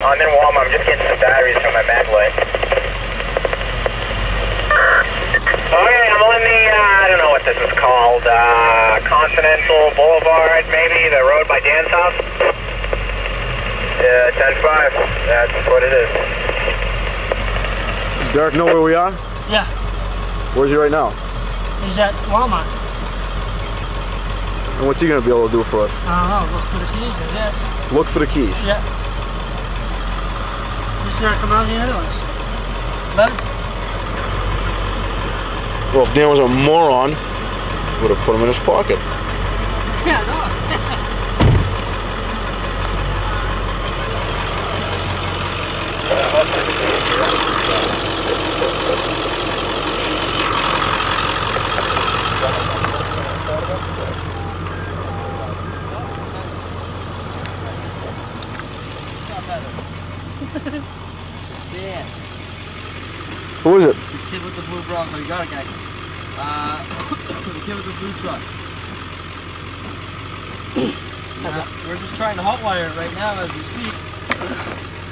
I'm in Walmart. I'm just getting some batteries from my mag light. Okay, I'm on the, I don't know what this is called, Continental Boulevard, maybe, the road by Dan's house? Yeah, 10-5, that's what it is. Does Derek know where we are? Yeah. Where's he right now? He's at Walmart. And what's he going to be able to do for us? I don't know, look for the keys, I guess. Look for the keys? Yeah. He's gonna come out here anyways. But Well, if Dan was a moron, would have put him in his pocket. yeah, no. It's Dan. Who is it? The kid with the blue Bronco. You got it, guy. The kid with the blue truck. We're just trying to hotwire it right now as we speak.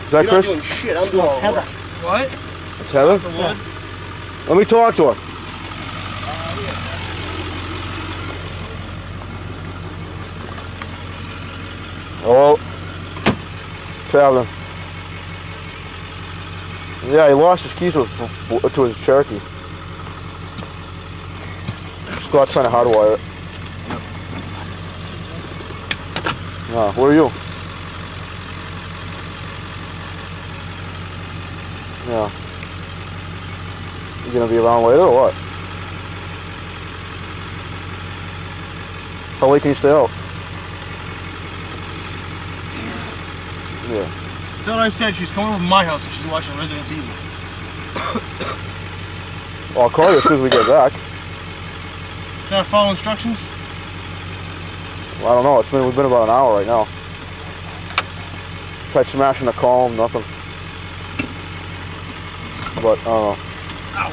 Is that Chris? You're not doing shit. I'm doing all the work. What? It's Heather? The woods? Let me talk to her. Oh, traveling. Yeah, he lost his keys to his Cherokee. Scott's trying to hardwire it. Ah, where are you? Yeah. You gonna be around later or what? How late can you stay out? Yeah. That's what I said. She's coming over to my house and she's watching Resident Evil. Well, I'll call you as soon as we get back. Trying to follow instructions? Well, I don't know. We've been about an hour right now. Tried smashing the comb, nothing. But, I don't know. Ow.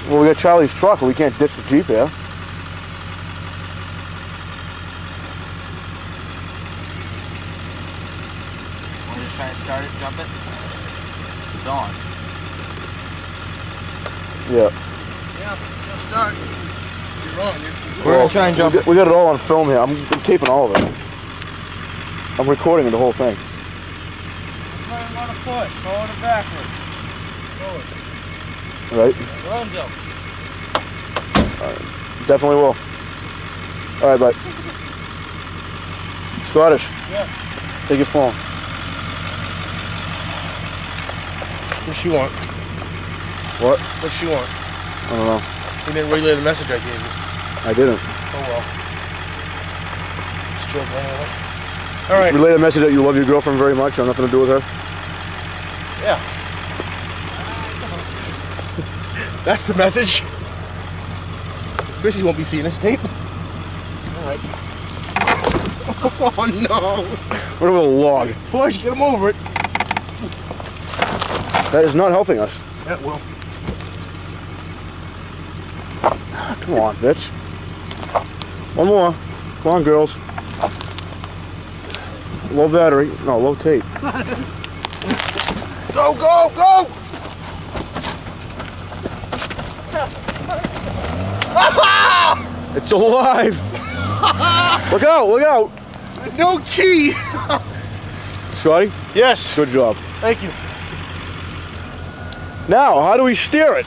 Well, we got Charlie's truck, and we can't ditch the Jeep here. We're just trying to start it, jump it. It's on. Yeah. Yeah, it's gonna start. You're wrong. We're gonna try and jump it. We got it all on film here. I'm taping all of it. I'm recording the whole thing. Turn on a foot, forward or backward. Forward. Right? Lorenzo. Definitely will. All right, bud. Scottish. Yeah. Take your phone. What's she want? What? What's she want? I don't know. You didn't relay the message I gave you. I didn't. Oh well. Just joking anyway. All right. Relay the message that you love your girlfriend very much. You have nothing to do with her. Yeah. That's the message. Chrissy won't be seeing this tape. Alright. Oh no! What a little log. Boys, get him over it. That is not helping us. That will. Come on, bitch. One more. Come on, girls. Low battery. No, low tape. Go, go, go! It's alive! Look out, look out! No key! Scotty? Yes. Good job. Thank you. Now, how do we steer it?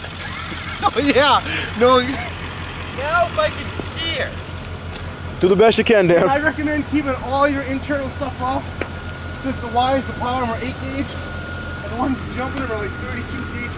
Oh yeah. No. Now if I can steer. Do the best you can, Dan. I recommend keeping all your internal stuff off, since the wires, the power are 8 gauge, and the ones jumping are like 32 gauge